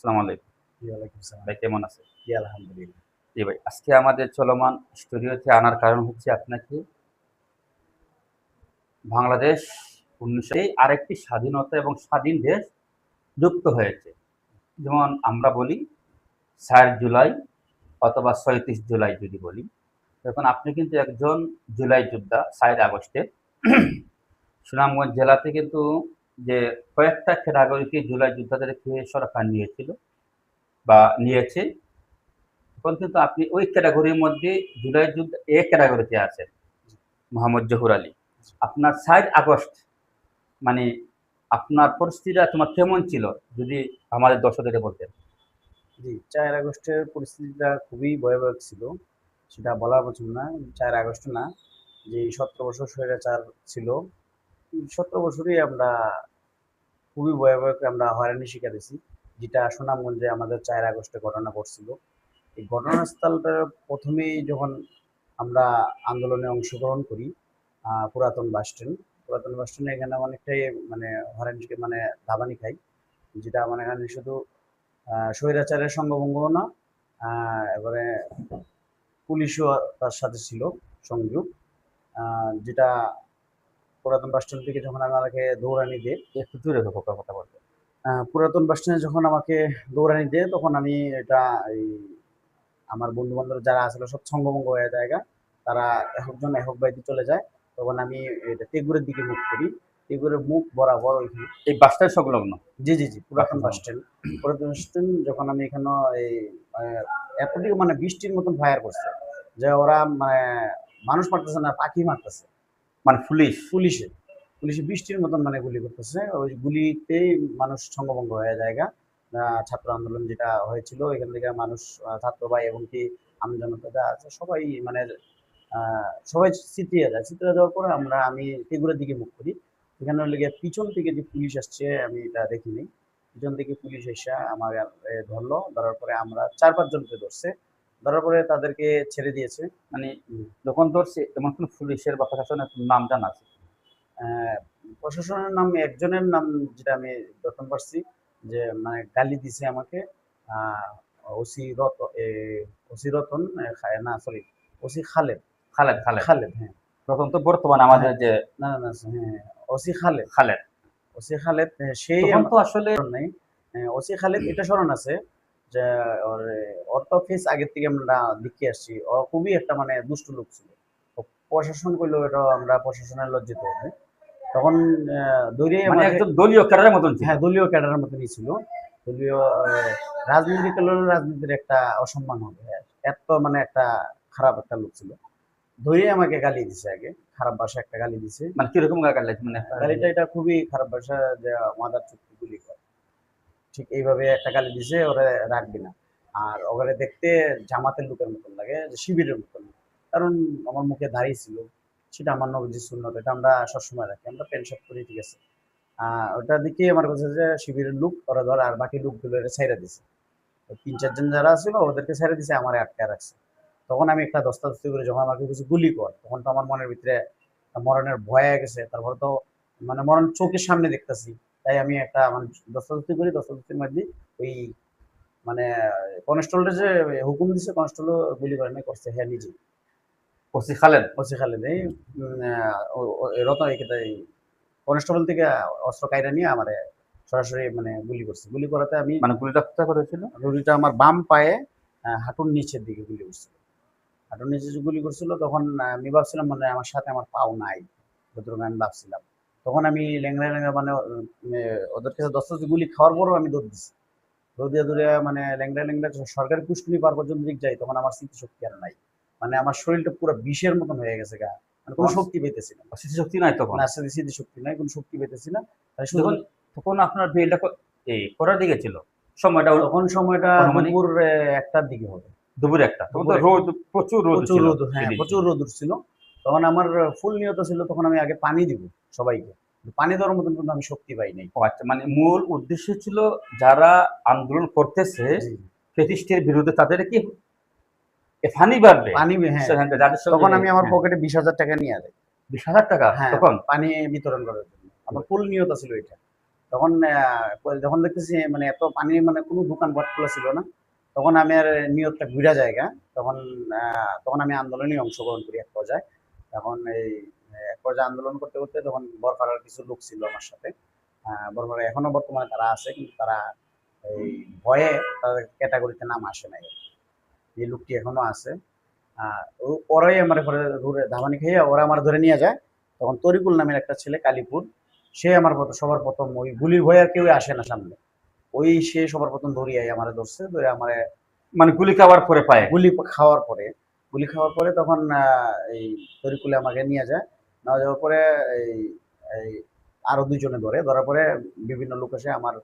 আসসালামু আলাইকুম। ওয়ালাইকুম সালাম। ভাই কেমন আছেন? জি, আলহামদুলিল্লাহ। জি ভাই, আজকে আমাদের চলমান স্টুডিওতে আনার কারণ হচ্ছে আপনাকে বাংলাদেশ ১৯০০ আরেকটি স্বাধীনতা এবং স্বাধীন দেশ যুক্ত হয়েছে। যেমন আমরা বলি ৪ জুলাই অথবা ৩৬ জুলাই যদি বলি। এখন আপনি কিন্তু একজন জুলাই যোদ্ধা ৪ আগস্টের। সুনামগঞ্জ জেলাতে কিন্তু যে কয়েকটা ক্যাটাগরিতে জুলাই যোদ্ধাদেরকে সরকার নিয়েছিল বা নিয়েছে। এখন কিন্তু আপনি ওই ক্যাটাগরির মধ্যে জুলাই যুদ্ধ এ ক্যাটাগরিতে আছেন, মোহাম্মদ জহুর আলী। আপনার ৪ আগস্ট মানে আপনার পরিস্থিতিটা তোমার কেমন ছিল? যদি আমাদের দর্শকদেরকে বলতেন। জি, ৪ আগস্টের পরিস্থিতিটা খুবই ভয়াবহ ছিল। সেটা বলার মতন না। ৪ আগস্ট না, যে ১৭ বছর স্বৈরাচার ছিল, ১৭ বছরই আমরা খুবই ভয়াবহ আমরা হয়রানির শিকার হইছি। যেটা সুনামগঞ্জে আমাদের ৪ আগস্টে ঘটনা ঘটছিল। এই ঘটনাস্থলটা ১ম এই যখন আমরা আন্দোলনে অংশগ্রহণ করি, পুরাতন বাসস্ট্যান্ড। পুরাতন বাসস্ট্যান্ডে এখানে অনেকটাই মানে হয়রানি মানে দাবানি খাই। যেটা মানে এখানে শুধু স্বৈরাচারের সঙ্গভঙ্গও না, এবারে পুলিশও তার সাথে ছিল সংযোগ। যেটা পুরাতন বাসস্ট্যান্ড থেকে যখন আমাকে দৌড়ানি দেয়, একটু জোরে কথা বলবেন। পুরাতন বাসস্ট্যান্ডে যখন আমাকে দৌড়ানি দেয়, তখন আমি এটা এই আমার বন্ধু-বান্ধব যারা আছিল সব ছঙ্গভঙ্গ হয়ে জায়গা। তারা একজন একক বাইতে চলে যায়। তখন আমি এটা তেগুড়ের দিকে মুখ করি। তেগুড়ের মুখ বরাবর ওইখানে। এই বাসটার সংলগ্ন। জি, জি, জি। পুরাতন বাসটার বাস সংলগ্ন। স্ট্যান্ড। পুরাতন বাস স্ট্যান্ড যখন আমি এখানে এই আ এতটুকু মানে বৃষ্টির মতন ফায়ার করছে। যে ওরা মানে মানুষ মারতেছে না, পাখি মারতেছে। মানে পুলিশ। পুলিশে। পুলিশে বৃষ্টির মতন মানে গুলি করতেছে। ওই গুলিতেই মানুষ ছঙ্গভঙ্গ হয়ে জায়গা। ছাত্র আন্দোলন যেটা হয়েছিল এখান থেকে মানুষ ছাত্র ভাই এবং কি আমজনতা যা আছে সবাই মানে আ সবাই ছিতরিয়ে যায়। ছিতরিয়ে যাওয়ার পরে আমি তেগুড়ার দিকে মুখ করি। এখানে হলো গিয়ে পিছন থেকে যে পুলিশ আসছে আমি এটা দেখিনি। পিছন থেকে পুলিশ এসে আমাকে ধরলো। ধরার পরে আমরা ৪-৫ জনকে ধরছে। ধরার পরে তাদেরকে ছেড়ে দিয়েছে। মানে হুম। যখন ধরছে এমন কোন পুলিশের বা প্রশাসনের নাম জানা আছে? অ্যা প্রশাসনের নাম একজনের নাম যেটা আমি প্রথম পারছি যে মানে গালি দিছে আমাকে। আ ওসি রত এ ওসি রতন না সরি ওসি খালেদ। খালেদ। খালেদ, হ্যাঁ। তখন তো বর্তমানে আমাদের হ্যাঁ, যে না, হ্যাঁ, ওসি খালেদ। খালেদ। ওসি খালেদ সেই তখন তো আসলে স্মরণ নাই। ওসি খালেদ এটা স্মরণ আছে যে ওর ওর তো ফেস আগের থেকে আমরা দেখে আসছি। ও খুবই একটা মানে দুষ্ট লোক ছিল। তো প্রশাসন কইলো এটা আমরা প্রশাসনের লজ্জিত হবো। তখন ধরে মানে আমাকে একজন দলীয় ক্যাডারের মতন ছিল। হ্যাঁ, দলীয় ক্যাডারের মতনই ছিল। দলীয় রাজনীতি করলে রাজনীতির একটা অসম্মান হবে। এত মানে একটা খারাপ একটা লোক ছিল। ধরে আমাকে গালি দিছে আগে। খারাপ ভাষায় একটা গালি দিছে। মানে কিরকম গালাগালি মানে গালিটা এটা খুবই খারাপ ভাষা যে মাদার চুক্তি গুলি কর। ঠিক এইভাবে একটা গালি দিছে ওরে রাখবি না। আর ওরে দেখতে জামাতের লোকের মতন লাগে, যে শিবিরের মতন। কারণ আমার মুখে দাড়ি ছিল। সেটা আমার নবীজির সুন্নত। এটা আমরা সবসময় রাখি। আমরা প্যান্ট শার্ট পরি, ঠিক আছে। ওটা দেখেই আমার কাছে যে শিবিরের লোক ওরা ধর আর বাকি লোকগুলো এটা ছাইড়া দিছে। ৩-৪ জন যারা ছিল ওদেরকে ছেড়ে দিছে, আমারে আটকায় রাখছে। তখন আমি একটা ধস্তাধস্তি করে যখন আমাকে কিছু গুলি কর, তখন তো আমার মনের ভিতরে মরণের ভয় হয়ে গেছে। তারপরে তো মানে মরণ চোখের সামনে দেখতেছি। তাই আমি একটা মানে ধস্তাধস্তি করি, ধস্তাধস্তির মধ্যে ওই মানে কনস্টেবলটা যে হুকুম দিছে, কনস্টেবল গুলি করে নাই, করছে হ্যাঁ নিজেই। ওসি খালেদ। ওসি খালেদ এই রতন এই কনস্টেবল থেকে অস্ত্র কাইরা নিয়ে আমারে সরাসরি মানে গুলি করছে। গুলি করাতে আমি মানে গুলিটা কোথায় করেছিল? গুলিটা আমার বাম পায়ে হাঁটুর নিচের দিকে গুলি করছিল। হাঁটুর নিচে যে গুলি করছিল তখন আমি ভাবছিলাম মানে আমার সাথে আমার পাও নাই। যতটুকু আমি ভাবছিলাম। তখন আমি ল্যাংড়া মানে ওদের কাছে ১০ গুলি খাওয়ার পরেও আমি দৌড় দিছি। দৌড়ে মানে ল্যাংড়া সরকারি কুষ্টুমি পার পর্যন্ত দিক যাই, তখন আমার স্মৃতিশক্তি আর নাই। মানে আমার শরীরটা পুরো বিষের মতন হয়ে গেছে গা। মানে কোনো তোমার শক্তি পাইতেছি না। স্মৃতিশক্তি নাই তখন? না স্মৃতিশক্তি নাই, কোনো শক্তি পাইতেছি না। তাই শুধু যখন তখন আপনার বিয়েটা কটার দিকে ছিল? সময়টা তখন সময়টা আনুমানিক দুপুর ১টার দিকে হবে। দুপুর ১টা। তখন তো দুপুরে রোদ, প্রচুর রোদ প্রচুর ছিল রোদ, হ্যাঁ, সেদিন। প্রচুর রোদ উঠছিল। তখন আমার ফুল নিয়ত ছিল তখন আমি আগে পানি দিব সবাইকে। পানি দেওয়ার মতন কিন্তু আমি শক্তি পাই নাই। ও আচ্ছা, মানে মূল উদ্দেশ্য ছিল যারা আন্দোলন করতেছে জি। ফ্যাসিস্টের বিরুদ্ধে তাদেরকে ফানি বাড়বে। পানি, হ্যাঁ। যাদের তখন সঙ্গে আমি আমার হ্যাঁ, পকেটে ৳২০,০০০ নিয়ে যাই। ৳২০,০০০ হ্যাঁ, তখন? পানি বিতরণ করার জন্য। আমার ফুল নিয়ত ছিল এটা। তখন যখন দেখতেছি মানে এত পানি, মানে কোনো দোকানপাট খোলা ছিল না, তখন আমি আর নিয়তটা ঘুরা জায়গা। তখন আমি আন্দোলনে অংশগ্রহণ করি এক পর্যায়ে। তখন এক পর্যায়ে আন্দোলন করতে করতে তখন বরপাড়ার কিছু লোক ছিল আমার সাথে। বরপাড়া এখনো বর্তমানে তারা আছে, কিন্তু তারা এই ভয়ে তাদের ক্যাটাগরিতে নাম আসে নাই। এই লোকটি এখনো আছে। ওরাই আমার ঘরে ঘুরে ধামানি খেয়ে ওরা আমার ধরে নিয়ে যায়। তখন তরিকুল নামের একটা ছেলে কালীপুর, সে আমার সবার প্রথম ওই গুলির ভয়ে আর কেউ আসে না সামনে, ওই সে সবার প্রথম ধরিয়াই আমারে ধরছে, ধরে আমারে মানে গুলি খাওয়ার পরে পায়ে? গুলি খাওয়ার পরে, তখন এই তরিকুলে আমাকে নিয়ে যায়। নেওয়া যাওয়ার পরে এই এই আরো দুইজনে ধরার পরে বিভিন্ন লোক এসে আমার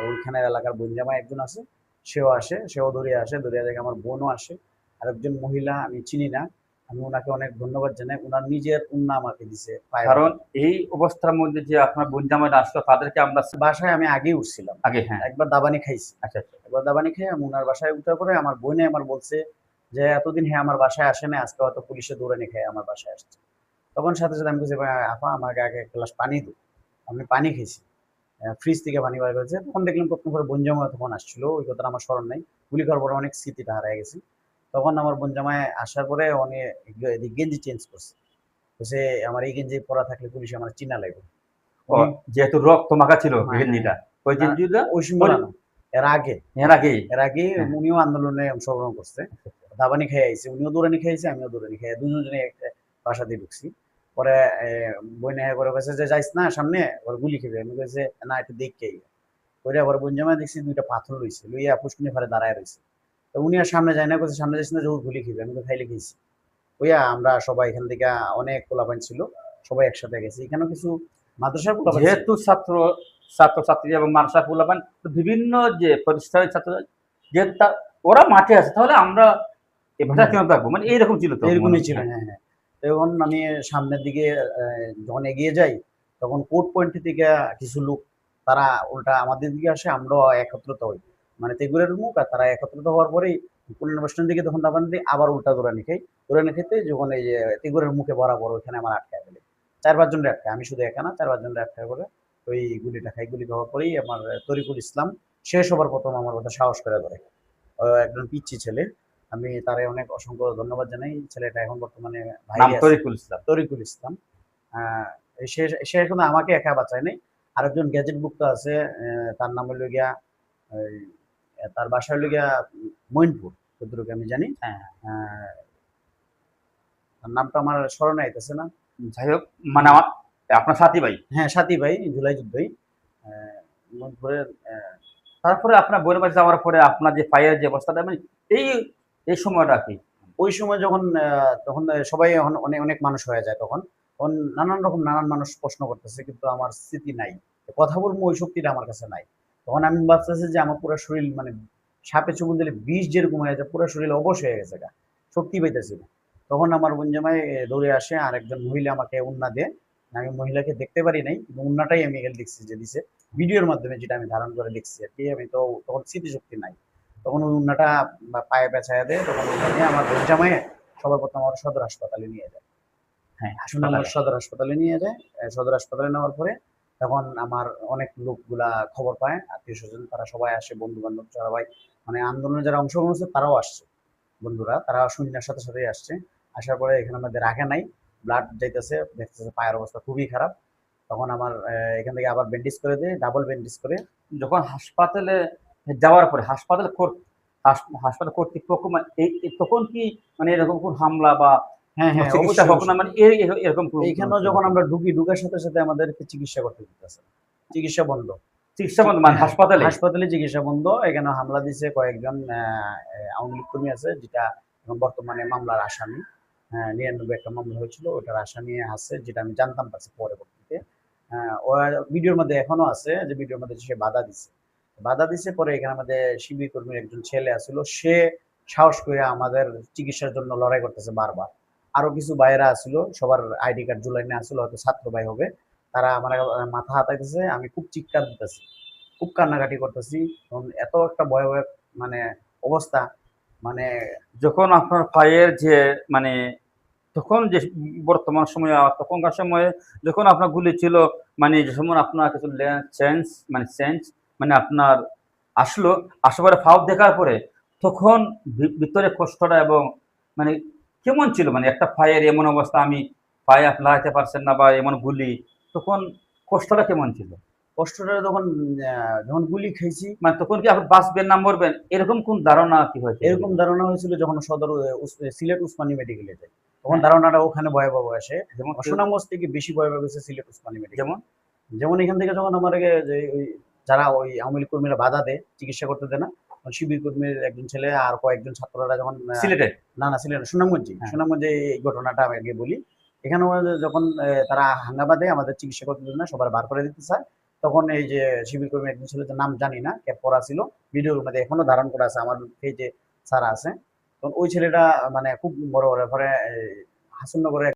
ওইখানের এলাকার বনজামাই একজন আছে, সেও আসে, সেও ধরিয়ে আসে, ধরিয়া দেখে আমার বোনও আসে। আর একজন মহিলা আমি চিনি না, আমি ওনাকে অনেক ধন্যবাদ জানাই, ওনার নিজের উন্না আমাকে দিছে পায়ে। কারণ এই অবস্থার মধ্যে যে আপনার বোন জামাইরা আসলো তাদেরকে আমরা বাসায় আমি আগেই উঠছিলাম, আগে, হ্যাঁ। একবার দাবানি খাইছি। আচ্ছা, আচ্ছা। একবার দাবানি খেয়ে আমি ওনার বাসায় উঠার পরে আমার বোনে আমার বলছে যে এতদিন হ্যাঁ আমার বাসায় আসে না, আজকে হয়তো পুলিশে দৌড়ানি খেয়ে আমার বাসায় আসছে। তখন সাথে সাথে আমি বলছি, আপা আমাকে আগে এক গ্লাস পানি দিও। আমি পানি খেয়েছি, ফ্রিজ থেকে পানি বার করেছে। তখন দেখলাম প্রথম করে বোনজামাই তখন আসছিল, ওই কথাটা আমার স্মরণ নাই। গুলি খাওয়ার পরে অনেক স্মৃতিটা হারাই গেছি। তখন আমার বোনজামাই আসার পরে অনেক গেঞ্জি চেঞ্জ করছে, বলছে আমার এই গেঞ্জি পরা থাকলে পুলিশ আমার চিনা লাগবে। ও, যেহেতু রক্ত মাখা ছিল হ্যাঁ, গেঞ্জিটা, হ্যাঁ। ওই গেঞ্জিটা ওই সময় না, এর আগে এর আগেই। হ্যাঁ। উনিও আন্দোলনে অংশগ্রহণ করছে, দাবানি খেয়ে আইছে, উনিও দৌড়ানি খেয়েছে, আমিও দৌড়ানি খেয়ে, দুজনে একটা বাসা দিয়ে ঢুকছি। পরে বই নেহা করে কইছে যে যাইস না সামনে, ওর গুলি খেবে। আমি কইছে না একটু দেখকে। ওইটা আবার বনজামা দেখছি দুইটা পাথর লইছে, লইয়া পুষ্কিনি ফারে দাঁড়ায় রয়েছে। তো উনি আর সামনে যায় না, কইছে সামনে যাইস না, যে গুলি খেবে। আমি তো খাইলে খেয়েছি। ওইয়া আমরা সবাই এখান থেকে অনেক পোলাপাইন ছিল, সবাই একসাথে গেছি। এখানেও কিছু মাদ্রাসার পোলাপাইন ছিল। যেহেতু ছাত্রছাত্রী এবং মাদ্রাসা পোলাপান বিভিন্ন যে প্রতিষ্ঠানের ছাত্র, যেহেতু ওরা মাঠে আছে, তাহলে আমরা এ ভাষা কেন থাকবো, মানে এইরকম ছিল তো। এরকমই ছিল, হ্যাঁ, হ্যাঁ। তখন আমি সামনের দিকে যখন এগিয়ে যাই, তখন কোর্ট পয়েন্ট থেকে কিছু লোক তারা উল্টা আমাদের দিকে আসে, আমরাও একত্রিত হই। মানে তেগুলের মুখ আর তারা একত্রিত হওয়ার পরেই পুনর্বাসনের দিকে তখন দাবান দিই, আবার উল্টা দৌড়ানি খাই। দৌড়ানি খেতে যখন এই যে তেগুলের মুখে বরাবর ওইখানে আমার আটকায় ফেলে, 4-5 জনের আটকায়, আমি শুধু একা না, 4-5 জনের আটকায় করে ওই গুলিটা খাই। গুলি খাওয়ার পরেই আমার তরিকুল ইসলাম সে সবার প্রথম আমার কথা সাহস করে ধরে। একজন পিচ্চি ছেলে, আমি তারে অনেক অসংখ্য ধন্যবাদ জানাই। ছেলেটা এখন বর্তমানে নাম বাইরে আছে, তরিকুল ইসলাম। তরিকুল ইসলাম। আহ, সে সে এখন আমাকে একা বাঁচায় নাই, আরেকজন গ্যাজেটভুক্ত আছে, তার নাম হলো গিয়া এই, তার বাসা হলো গিয়া মইনপুর, যতটুকু আমি জানি। হ্যাঁ, আহ, তার নামটা আমার স্মরণে আইতেছে না। যাই হোক, মানে আমার আপনার সাথী ভাই। হ্যাঁ, সাথী ভাই, জুলাই যুদ্ধই মইনপুরের। তারপরে আপনার বোনের বাড়ি যাওয়ার পরে আপনার যে পায়ের যে অবস্থাটা, মানে এই এই সময়টা কি? ওই সময় যখন তখন সবাই এখন অনেক অনেক মানুষ হয়ে যায়, তখন তখন নানান মানুষ প্রশ্ন করতেছে, কিন্তু আমার স্মৃতি নাই, কথা বলবো ওই শক্তিটা আমার কাছে নাই। তখন আমি ভাবতেছি যে আমার পুরো শরীর মানে সাপে চুমুক দিলে বিষ যেরকম হয়ে যায়, পুরো শরীর অবশ হয়ে গেছে গা, শক্তি পাইতেছি না। তখন আমার বোনজামাই দৌড়ে আসে, আর একজন মহিলা আমাকে উন্না দেয়। আমি মহিলাকে দেখতে পারি নাই, কিন্তু উন্নাটাই আমি এখানে দেখছি যে দিছে, ভিডিওর মাধ্যমে যেটা আমি ধারণ করে দেখছি আর কি। আমি তো তখন স্মৃতিশক্তি নাই। তখন ওই উন্নাটা পায়ে পেঁচাইয়া দেয়, তখন উন্না নিয়ে আমার বোন জামাইয়ে সবার প্রথম আমার সদর হাসপাতালে নিয়ে যায়। হ্যাঁ, সুনামগঞ্জ সদর হাসপাতালে নিয়ে যায়। সদর হাসপাতালে নেওয়ার পরে তখন আমার অনেক লোকগুলা খবর পায়, আত্মীয় স্বজন তারা সবাই আসে, বন্ধু বান্ধব সবাই, মানে আন্দোলনে যারা অংশগ্রহণ করছে তারাও আসছে, বন্ধুরা তারা শূন্যের সাথে সাথেই আসছে। আসার পরে এখানে আমাদের রাখে নাই, ব্লাড যাইতেছে, দেখতেছে পায়ের অবস্থা খুবই খারাপ। তখন আমার এখান থেকে আবার ব্যান্ডেজ করে দেয়, ডাবল ব্যান্ডেজ করে। যখন হাসপাতালে যাওয়ার পরে হাসপাতাল কর্তৃপক্ষ মানে তখন কি মানে এরকম কোন হামলা বা হ্যাঁ, হ্যাঁ, চিকিৎসা অবশ্যই, হোক না, অবশ্যই। মানে এরকম এইখানেও যখন আমরা ঢুকি, ঢুকার সাথে সাথে আমাদেরকে চিকিৎসা করতে দিতেছে, চিকিৎসা বন্ধ। চিকিৎসা বন্ধ, মানে হাসপাতালে? হাসপাতালে চিকিৎসা বন্ধ। এখানে হামলা দিছে কয়েকজন আওয়ামী লীগ কর্মী আছে, যেটা এখন বর্তমানে মামলার আসামি। 99 একটা মামলা হয়েছিল, ওটার আসামি আছে, যেটা আমি জানতাম পারছি পরবর্তীতে। ও ভিডিওর মধ্যে এখনো আছে, যে ভিডিওর মধ্যে সে বাধা দিছে পরে এখানে আমাদের শিবির কর্মীর একজন ছেলে আসলো, সে সাহস করে আমাদের চিকিৎসার জন্য লড়াই করতেছে বারবার। আরো কিছু ভাইয়েরা আসলো, সবার আইডি কার্ড জুলাই নিয়ে আসলো, হয়তো ছাত্র ভাই হবে, তারা আমার মাথা হাতাইতেছে, আমি খুব চিৎকার দিতেছি, খুব কান্নাকাটি করতেছি। এত একটা ভয়াবহ মানে অবস্থা, মানে যখন আপনার পায়ের যে মানে তখন যে বর্তমান সময়ে আর তখনকার সময়ে যখন আপনার গুলি ছিল, মানে যে সময় আপনার কিছু চেঞ্জ মানে আপনার আসলো, আসার পরে ফাউল দেখার পরে তখন ভিতরে কষ্টটা এবং মানে কেমন ছিল, মানে একটা পায়ের এমন অবস্থা, আমি পায়ে আপনি লাগাতে পারছেন না বা এমন গুলি, তখন কষ্টটা কেমন ছিল? কষ্টটা তখন যখন গুলি খেয়েছি, মানে তখন কি আপনি বাঁচবেন না মরবেন এরকম কোন ধারণা কি হয়েছে? এরকম ধারণা হয়েছিল যখন সদর সিলেট উসমানী মেডিকেলে যাই, তখন হ্যাঁ, ধারণাটা ওখানে ভয়াবহ আসে। যেমন আমার কেউ সুনামগঞ্জ থেকে বেশি ভয়াবহ গেছে সিলেট উসমানী মেডিকেল। যেমন যেমন এখান থেকে যখন আমাকে যে ওই যারা ওই আওয়ামী লীগ কর্মীরা বাধা দেয়, চিকিৎসা করতে দেয় না, তখন শিবির কর্মীর একজন ছেলে আর কয়েকজন ছাত্ররা যখন সিলেটে? না না সিলেট না, সুনামগঞ্জে হ্যাঁ, সুনামগঞ্জে এই ঘটনাটা আমি আগে বলি। এখানেও যখন তারা হাঙ্গামা দেয়, আমাদের চিকিৎসা করতে দেয় না, সবার বার করে দিতে চায়, তখন এই যে শিবির কর্মী একজন ছেলে, যার নাম জানি না, ক্যাপ পরা ছিল, ভিডিওর মধ্যে এখনো ধারণ করা আছে, আমার পেজে ছাড়া আছে। তখন ওই ছেলেটা মানে খুব বড় বড় পরে হাসুনগরে